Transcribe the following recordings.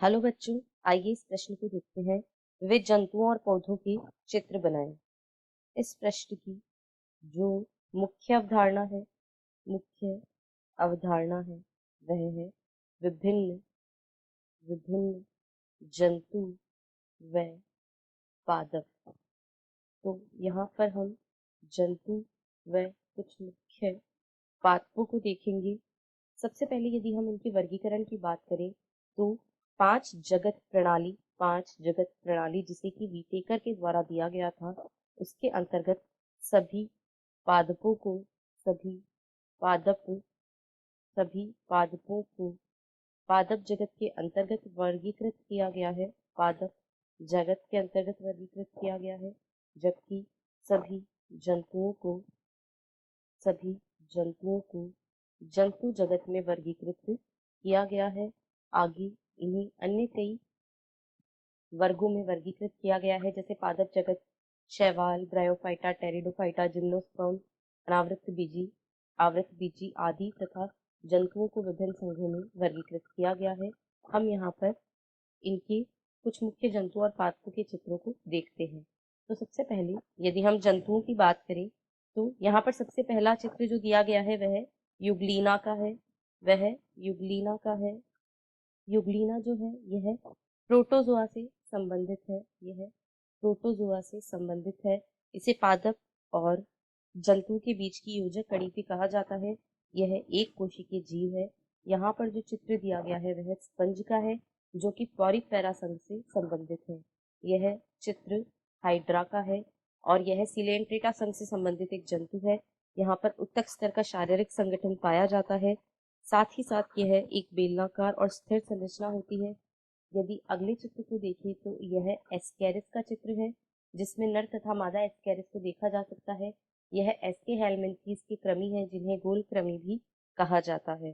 Hello बच्चों, आइए इस प्रश्न को देखते हैं। विविध जंतुओं और पौधों के चित्र बनाएं। इस प्रश्न की जो मुख्य अवधारणा है मुख्य अवधारणा है वह है विभिन्न विभिन्न जंतु व पादप। तो यहाँ पर हम जंतु व कुछ मुख्य पादपों को देखेंगे। सबसे पहले यदि हम इनके वर्गीकरण की बात करें तो पांच जगत प्रणाली जिसे कि वीटेकर के द्वारा दिया गया था, उसके अंतर्गत सभी पादपों को सभी पादप सभी पादपों को पादप जगत के अंतर्गत वर्गीकृत किया गया है। पादप जगत के अंतर्गत वर्गीकृत किया गया है, जबकि सभी जंतुओं को सभी जंतुओं को जंतु जगत में वर्गीकृत किया गया है। आगे इन्हीं अन्य कई वर्गों में वर्गीकृत किया गया है, जैसे पादप जगत शैवाल, ब्रायोफाइटा, टेरिडोफाइटा, जिम्नोस्पर्म, आवृत बीजी आदि तथा जंतुओं को विभिन्न संघों में वर्गीकृत किया गया है। हम यहाँ पर इनके कुछ मुख्य जंतु और पादपों के चित्रों को देखते हैं। तो सबसे पहले यदि हम जंतुओं की बात करें तो यहाँ पर सबसे पहला चित्र जो दिया गया है वह युगलीना का है। वह युगलीना का है। युगलीना जो है यह प्रोटोजोआ से संबंधित है। यह प्रोटोजोआ से संबंधित है। इसे पादप और जंतु के बीच की योजक कड़ी भी कहा जाता है। यह एक कोशिकीय जीव है। यहाँ पर जो चित्र दिया गया है वह स्पंज का है, जो कि पॉरीफेरा संघ से संबंधित है। यह चित्र हाइड्रा का है और यह सिलेंट्रेटा संघ से संबंधित एक जंतु है। यहाँ पर उत्तक स्तर का शारीरिक संगठन पाया जाता है। साथ ही साथ यह एक बेलनाकार और स्थिर संरचना होती है। यदि अगले चित्र को देखें तो यह एस्केरिस का चित्र है, जिसमें नर तथा मादा एस्केरिस को देखा जा सकता है। यह एस्के हेलमिंथीज के कृमि है, जिन्हें गोल कृमि भी कहा जाता है।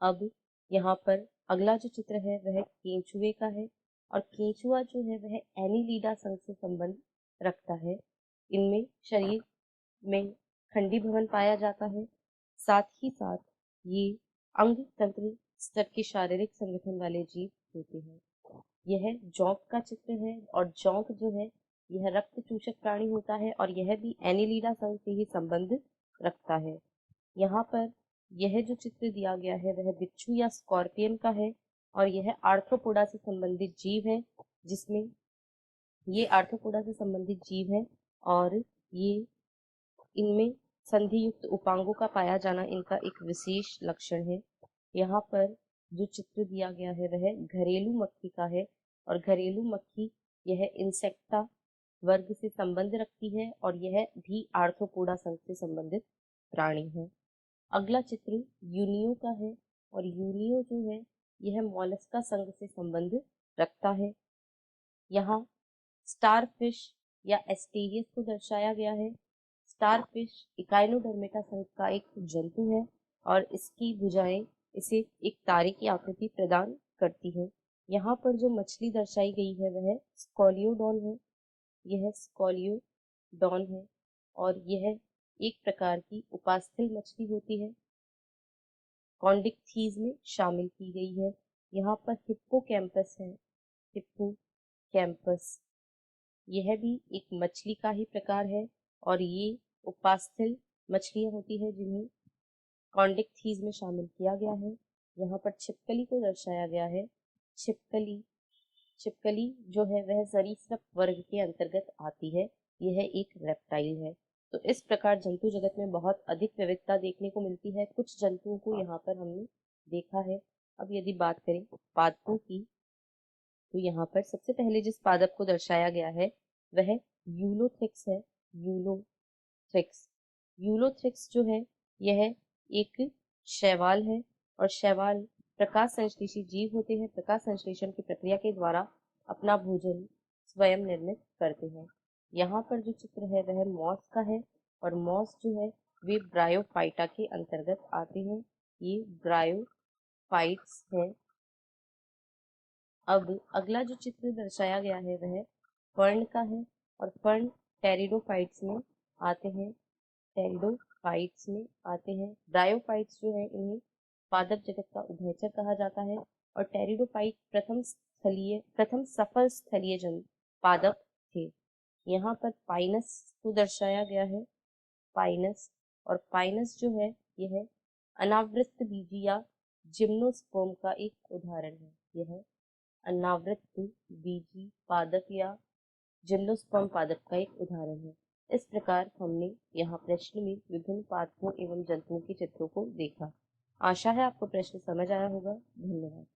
अब यहाँ पर अगला जो चित्र है वह केंचुए का है, और केंचुआ जो है वह एनीलिडा संघ से संबंध रखता है। इनमें शरीर में खंडी भवन पाया जाता है। साथ ही साथ ये अंग तंत्र स्तर के शारीरिक संगठन वाले जीव होते हैं। यह जोंक का चित्र है, और जोंक जो है यह रक्त चूषक प्राणी होता है और यह भी एनीलिडा संघ से ही संबंध रखता है। यहाँ पर यह जो चित्र दिया गया है वह बिच्छू या स्कॉर्पियन का है, और यह आर्थ्रोपोडा से संबंधित जीव है, जिसमें ये आर्थ्रोपोडा से संबंधित जीव है और ये इनमें संधि युक्त उपांगों का पाया जाना इनका एक विशेष लक्षण है। यहाँ पर जो चित्र दिया गया है वह घरेलू मक्खी का है, और घरेलू मक्खी यह इंसेक्टा वर्ग से संबंध रखती है और यह भी आर्थ्रोपोडा संघ से संबंधित प्राणी है। अगला चित्र यूनियो का है, और यूनियो जो है यह मॉलस्का संघ से संबंध रखता है। यहाँ स्टारफिश या एस्टेरियस को दर्शाया गया है। स्टारफिश इकाइनोडर्मेटा संघ का एक जंतु है, और इसकी भुजाएं इसे एक तारे की आकृति प्रदान करती हैं। यहाँ पर जो मछली दर्शाई गई है वह स्कॉलियोडॉन है। यह स्कॉलियोडॉन है और यह एक प्रकार की उपास्थल मछली होती है, कॉन्डिकथीज में शामिल की गई है। यहाँ पर हिप्पोकैम्पस है। हिप्पोकैम्पस यह भी एक मछली का ही प्रकार है, और ये उपास्थल मछलियां होती है जिन्हें कॉन्डिकथीज में शामिल किया गया है। यहाँ पर छिपकली को दर्शाया गया है। छिपकली छिपकली जो है वह सरीसृप वर्ग के अंतर्गत आती है। यह एक रेप्टाइल है। तो इस प्रकार जंतु जगत में बहुत अधिक विविधता देखने को मिलती है। कुछ जंतुओं को यहाँ पर हमने देखा है। अब यदि बात करें पादपों की, तो यहाँ पर सबसे पहले जिस पादप को दर्शाया गया है वह यूलोथ्रिक्स है। यूलोथ्रिक्स यूलोथ्रिक्स जो है यह एक शैवाल है, और शैवाल प्रकाश संश्लेषी जीव होते हैं। प्रकाश संश्लेषण की प्रक्रिया के द्वारा अपना भोजन स्वयं निर्मित करते हैं। यहाँ पर जो चित्र है वह मॉस का है, और मॉस जो है वे ब्रायोफाइटा के अंतर्गत आते हैं। ये ब्रायोफाइट्स हैं। अब अगला जो चित्र दर्शाया गया है वह फर्न का है, और फर्न टेरिडोफाइट्स में आते हैं। टेरिडोफाइट्स में आते हैं। ब्रायोफाइट्स जो है इन्हें पादप जगत का उभयचर कहा जाता है। और टेरिडोफाइट प्रथम सफल स्थलीय पादप थे। यहाँ पर पाइनस को दर्शाया गया है, पाइनस। और पाइनस जो है यह अनावृत बीजी या जिम्नोस्पर्म का एक उदाहरण है। यह अनावृत बीजी पादप या जिम्नोस्पर्म पादप का एक उदाहरण है। इस प्रकार हमने यहाँ प्रश्न में विभिन्न पादपों एवं जंतुओं के चित्रों को देखा। आशा है आपको प्रश्न समझ आया होगा। धन्यवाद।